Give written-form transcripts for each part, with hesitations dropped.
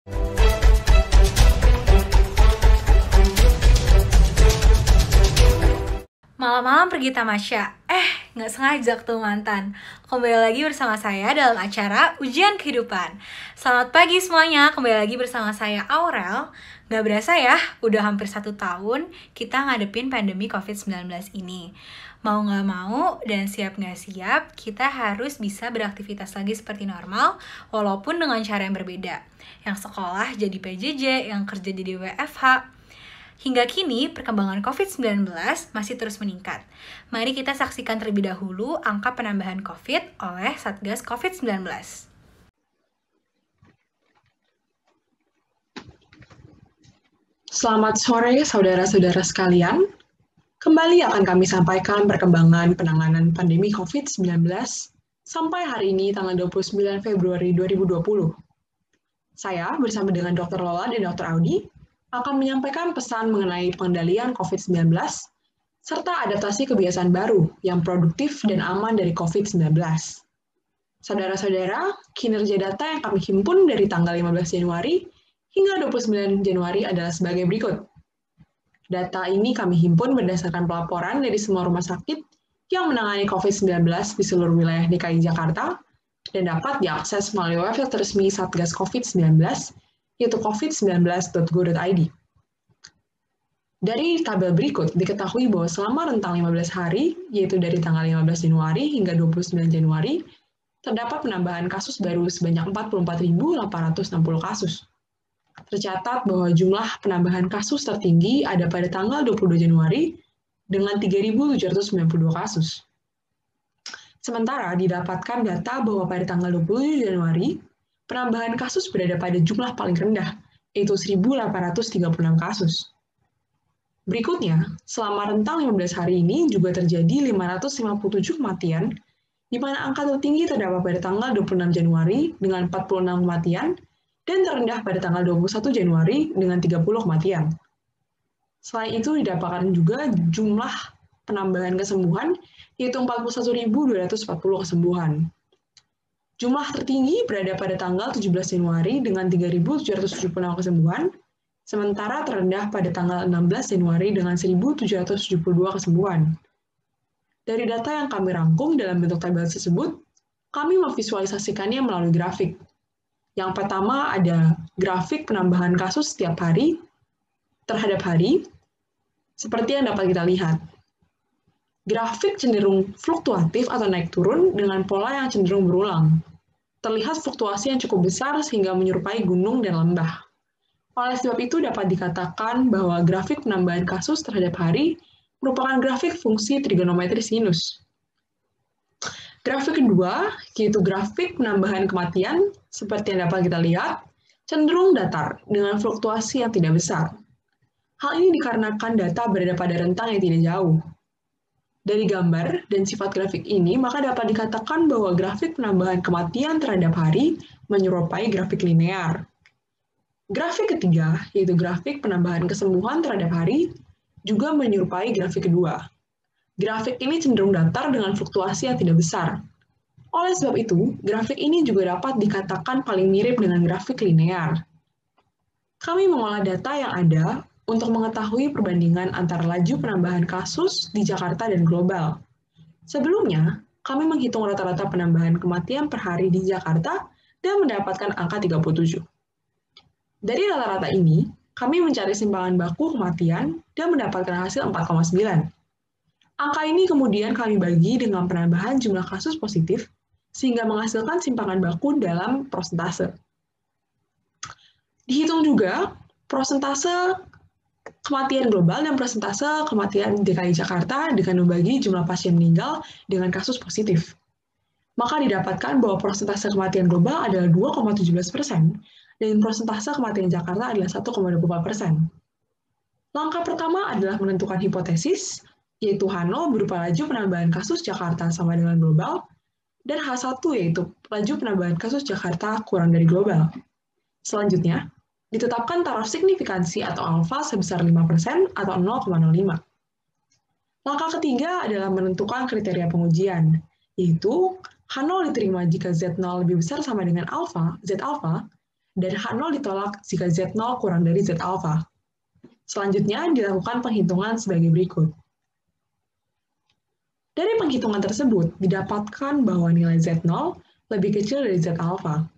Malam-malam pergi tamasya, nggak sengaja ketemu mantan. Kembali lagi bersama saya dalam acara Ujian Kehidupan. Selamat pagi semuanya, kembali lagi bersama saya Aurel. Nggak berasa ya, udah hampir 1 tahun kita ngadepin pandemi COVID-19 ini. Mau nggak mau dan siap nggak siap, kita harus bisa beraktivitas lagi seperti normal, walaupun dengan cara yang berbeda. Yang sekolah jadi PJJ, yang kerja jadi WFH. Hingga kini, perkembangan COVID-19 masih terus meningkat. Mari kita saksikan terlebih dahulu angka penambahan COVID oleh Satgas COVID-19. Selamat sore saudara-saudara sekalian. Kembali akan kami sampaikan perkembangan penanganan pandemi COVID-19 sampai hari ini tanggal 29 Februari 2020. Saya bersama dengan Dr. Lola dan Dr. Audi akan menyampaikan pesan mengenai pengendalian COVID-19 serta adaptasi kebiasaan baru yang produktif dan aman dari COVID-19. Saudara-saudara, kinerja data yang kami himpun dari tanggal 15 Januari hingga 29 Januari adalah sebagai berikut. Data ini kami himpun berdasarkan pelaporan dari semua rumah sakit yang menangani COVID-19 di seluruh wilayah DKI Jakarta dan dapat diakses melalui website resmi Satgas COVID-19, yaitu covid19.go.id. Dari tabel berikut, diketahui bahwa selama rentang 15 hari, yaitu dari tanggal 15 Januari hingga 29 Januari, terdapat penambahan kasus baru sebanyak 44.860 kasus. Tercatat bahwa jumlah penambahan kasus tertinggi ada pada tanggal 22 Januari dengan 3.792 kasus. Sementara didapatkan data bahwa pada tanggal 27 Januari, penambahan kasus berada pada jumlah paling rendah, yaitu 1.836 kasus. Berikutnya, selama rentang 15 hari ini juga terjadi 557 kematian, di mana angka tertinggi terdapat pada tanggal 26 Januari dengan 46 kematian, dan terendah pada tanggal 21 Januari dengan 30 kematian. Selain itu, didapatkan juga jumlah penambahan kesembuhan, yaitu 41.240 kesembuhan. Jumlah tertinggi berada pada tanggal 17 Januari dengan 3.776 kesembuhan, sementara terendah pada tanggal 16 Januari dengan 1.772 kesembuhan. Dari data yang kami rangkum dalam bentuk tabel tersebut, kami memvisualisasikannya melalui grafik. Yang pertama ada grafik penambahan kasus setiap hari terhadap hari, seperti yang dapat kita lihat. Grafik cenderung fluktuatif atau naik turun dengan pola yang cenderung berulang. Terlihat fluktuasi yang cukup besar sehingga menyerupai gunung dan lembah. Oleh sebab itu dapat dikatakan bahwa grafik penambahan kasus terhadap hari merupakan grafik fungsi trigonometri sinus. Grafik kedua, yaitu grafik penambahan kematian, seperti yang dapat kita lihat, cenderung datar dengan fluktuasi yang tidak besar. Hal ini dikarenakan data berada pada rentang yang tidak jauh. Dari gambar dan sifat grafik ini, maka dapat dikatakan bahwa grafik penambahan kematian terhadap hari menyerupai grafik linear. Grafik ketiga, yaitu grafik penambahan kesembuhan terhadap hari, juga menyerupai grafik kedua. Grafik ini cenderung datar dengan fluktuasi yang tidak besar. Oleh sebab itu, grafik ini juga dapat dikatakan paling mirip dengan grafik linear. Kami mengolah data yang ada untuk mengetahui perbandingan antara laju penambahan kasus di Jakarta dan global. Sebelumnya, kami menghitung rata-rata penambahan kematian per hari di Jakarta dan mendapatkan angka 37. Dari rata-rata ini, kami mencari simpangan baku kematian dan mendapatkan hasil 4,9. Angka ini kemudian kami bagi dengan penambahan jumlah kasus positif, sehingga menghasilkan simpangan baku dalam prosentase. Dihitung juga prosentase kematian global dan persentase kematian DKI Jakarta dengan membagi jumlah pasien meninggal dengan kasus positif. Maka didapatkan bahwa persentase kematian global adalah 2,17%, dan persentase kematian Jakarta adalah 1,24%. Langkah pertama adalah menentukan hipotesis, yaitu H0 berupa laju penambahan kasus Jakarta sama dengan global, dan H1 yaitu laju penambahan kasus Jakarta kurang dari global. Selanjutnya, ditetapkan taraf signifikansi atau alfa sebesar 5% atau 0,05. Langkah ketiga adalah menentukan kriteria pengujian, yaitu H0 diterima jika Z0 lebih besar sama dengan alfa, Z alpha, dan H0 ditolak jika Z0 kurang dari Z alpha. Selanjutnya dilakukan penghitungan sebagai berikut. Dari penghitungan tersebut, didapatkan bahwa nilai Z0 lebih kecil dari Z alpha.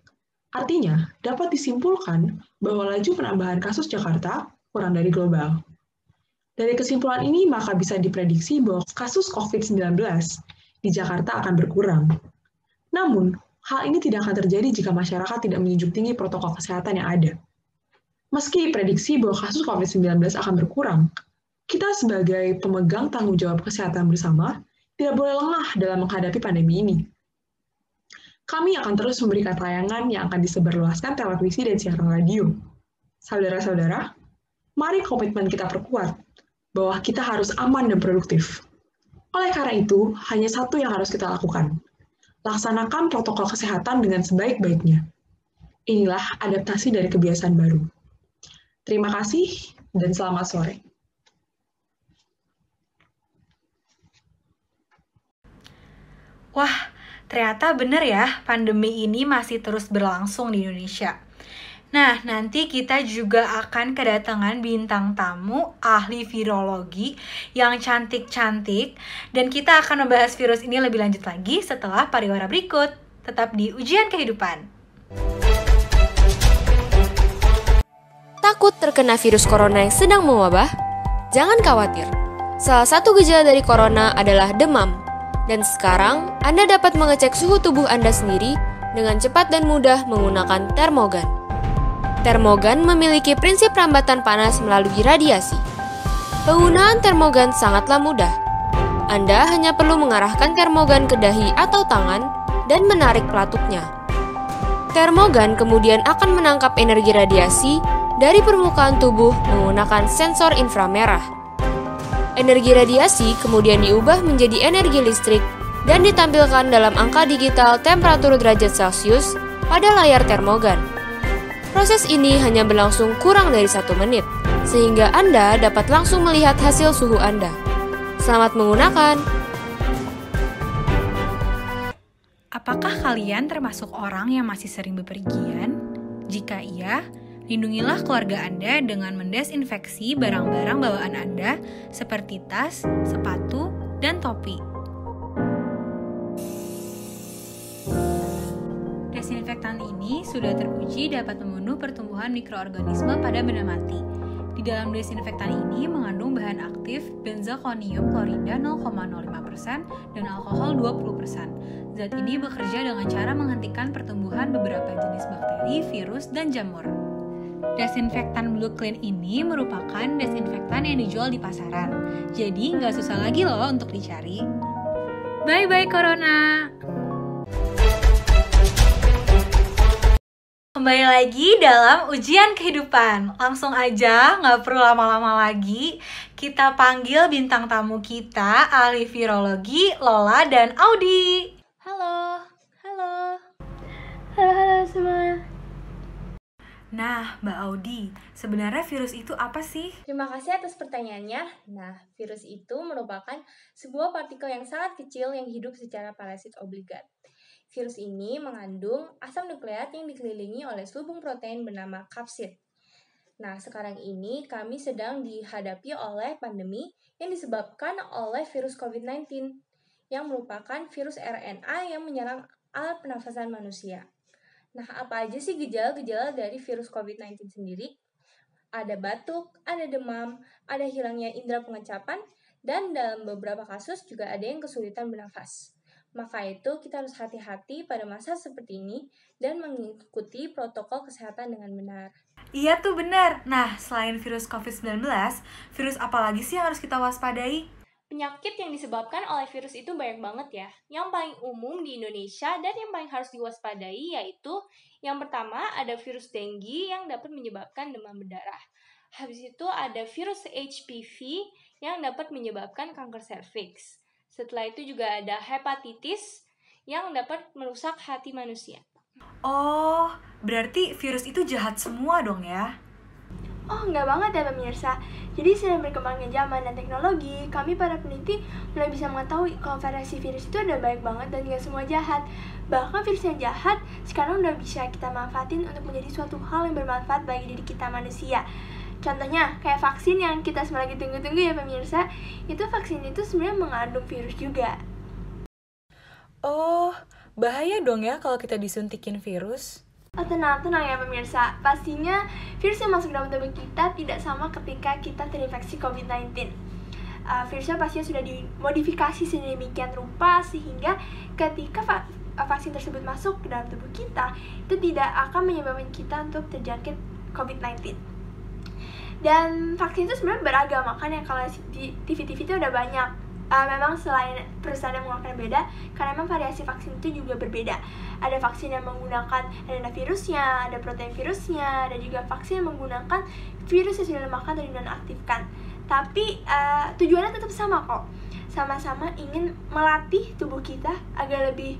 Artinya, dapat disimpulkan bahwa laju penambahan kasus Jakarta kurang dari global. Dari kesimpulan ini, maka bisa diprediksi bahwa kasus COVID-19 di Jakarta akan berkurang. Namun, hal ini tidak akan terjadi jika masyarakat tidak menjunjung tinggi protokol kesehatan yang ada. Meski prediksi bahwa kasus COVID-19 akan berkurang, kita sebagai pemegang tanggung jawab kesehatan bersama tidak boleh lengah dalam menghadapi pandemi ini. Kami akan terus memberikan tayangan yang akan disebarluaskan televisi dan siaran radio. Saudara-saudara, mari komitmen kita perkuat, bahwa kita harus aman dan produktif. Oleh karena itu, hanya satu yang harus kita lakukan. Laksanakan protokol kesehatan dengan sebaik-baiknya. Inilah adaptasi dari kebiasaan baru. Terima kasih dan selamat sore. Wah, ternyata benar ya, pandemi ini masih terus berlangsung di Indonesia. Nah, nanti kita juga akan kedatangan bintang tamu ahli virologi yang cantik-cantik, dan kita akan membahas virus ini lebih lanjut lagi setelah pariwara berikut. Tetap di Ujian Kehidupan. Takut terkena virus corona yang sedang mewabah? Jangan khawatir. Salah satu gejala dari corona adalah demam. Dan sekarang, Anda dapat mengecek suhu tubuh Anda sendiri dengan cepat dan mudah menggunakan termogan. Termogan memiliki prinsip rambatan panas melalui radiasi. Penggunaan termogan sangatlah mudah. Anda hanya perlu mengarahkan termogan ke dahi atau tangan dan menarik pelatupnya. Termogan kemudian akan menangkap energi radiasi dari permukaan tubuh menggunakan sensor inframerah. Energi radiasi kemudian diubah menjadi energi listrik dan ditampilkan dalam angka digital temperatur derajat Celcius pada layar termogan. Proses ini hanya berlangsung kurang dari 1 menit, sehingga Anda dapat langsung melihat hasil suhu Anda. Selamat menggunakan! Apakah kalian termasuk orang yang masih sering bepergian? Jika iya, lindungilah keluarga Anda dengan mendesinfeksi barang-barang bawaan Anda seperti tas, sepatu, dan topi. Desinfektan ini sudah teruji dapat membunuh pertumbuhan mikroorganisme pada benda mati. Di dalam desinfektan ini mengandung bahan aktif benzalkonium klorida 0,05% dan alkohol 20%. Zat ini bekerja dengan cara menghentikan pertumbuhan beberapa jenis bakteri, virus, dan jamur. Desinfektan Blue Clean ini merupakan desinfektan yang dijual di pasaran. Jadi nggak susah lagi loh untuk dicari. Bye-bye Corona! Kembali lagi dalam Ujian Kehidupan. Langsung aja, nggak perlu lama-lama lagi. Kita panggil bintang tamu kita, ahli virologi, Lola dan Audi. Halo, halo. Halo semua. Nah, Mbak Audi, sebenarnya virus itu apa sih? Terima kasih atas pertanyaannya. Nah, virus itu merupakan sebuah partikel yang sangat kecil yang hidup secara parasit obligat. Virus ini mengandung asam nukleat yang dikelilingi oleh selubung protein bernama kapsid. Nah, sekarang ini kami sedang dihadapi oleh pandemi yang disebabkan oleh virus COVID-19 yang merupakan virus RNA yang menyerang alat pernafasan manusia. Nah, apa aja sih gejala-gejala dari virus COVID-19 sendiri? Ada batuk, ada demam, ada hilangnya indera pengecapan, dan dalam beberapa kasus juga ada yang kesulitan bernafas. Maka itu kita harus hati-hati pada masa seperti ini dan mengikuti protokol kesehatan dengan benar. Iya tuh benar. Nah, selain virus COVID-19, virus apa lagi sih yang harus kita waspadai? Penyakit yang disebabkan oleh virus itu banyak banget ya. Yang paling umum di Indonesia dan yang paling harus diwaspadai yaitu yang pertama ada virus dengue yang dapat menyebabkan demam berdarah. Habis itu ada virus HPV yang dapat menyebabkan kanker serviks. Setelah itu juga ada hepatitis yang dapat merusak hati manusia. Oh, berarti virus itu jahat semua dong ya? Oh, enggak banget ya pemirsa. Jadi selain berkembangnya zaman dan teknologi, kami para peneliti mulai bisa mengetahui kalau variasi virus itu ada baik banget dan gak semua jahat. Bahkan virus yang jahat sekarang udah bisa kita manfaatin untuk menjadi suatu hal yang bermanfaat bagi diri kita manusia. Contohnya kayak vaksin yang kita semua lagi tunggu-tunggu ya pemirsa. Itu vaksin itu sebenarnya mengandung virus juga. Oh, bahaya dong ya kalau kita disuntikin virus. Oh, tenang ya pemirsa. Pastinya virus yang masuk dalam tubuh kita tidak sama ketika kita terinfeksi COVID-19. Virusnya pastinya sudah dimodifikasi sedemikian rupa sehingga ketika vaksin tersebut masuk ke dalam tubuh kita, itu tidak akan menyebabkan kita untuk terjangkit COVID-19. Dan vaksin itu sebenarnya beragam, makanya kalau di TV-TV itu udah banyak. Memang selain perusahaan yang mengeluarkan beda, karena memang variasi vaksin itu juga berbeda. Ada vaksin yang menggunakan RNA virusnya, ada protein virusnya, dan juga vaksin yang menggunakan virus yang sudah dilemahkan atau dinonaktifkan. Tapi tujuannya tetap sama kok. Sama-sama ingin melatih tubuh kita agar lebih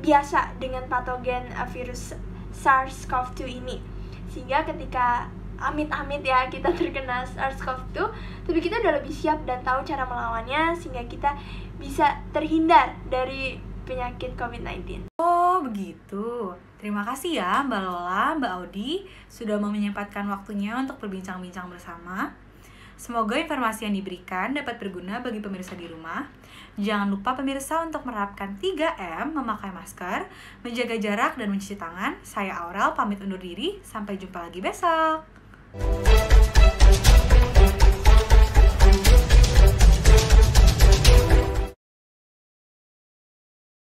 biasa dengan patogen virus SARS-CoV-2 ini. Sehingga ketika amit-amit ya kita terkena SARS-CoV-2, tubuh kita udah lebih siap dan tahu cara melawannya sehingga kita bisa terhindar dari penyakit COVID-19. Oh, begitu. Terima kasih ya Mbak Lola, Mbak Audi sudah mau menyempatkan waktunya untuk berbincang-bincang bersama. Semoga informasi yang diberikan dapat berguna bagi pemirsa di rumah. Jangan lupa pemirsa untuk menerapkan 3M, memakai masker, menjaga jarak, dan mencuci tangan. Saya Aurel, pamit undur diri. Sampai jumpa lagi besok.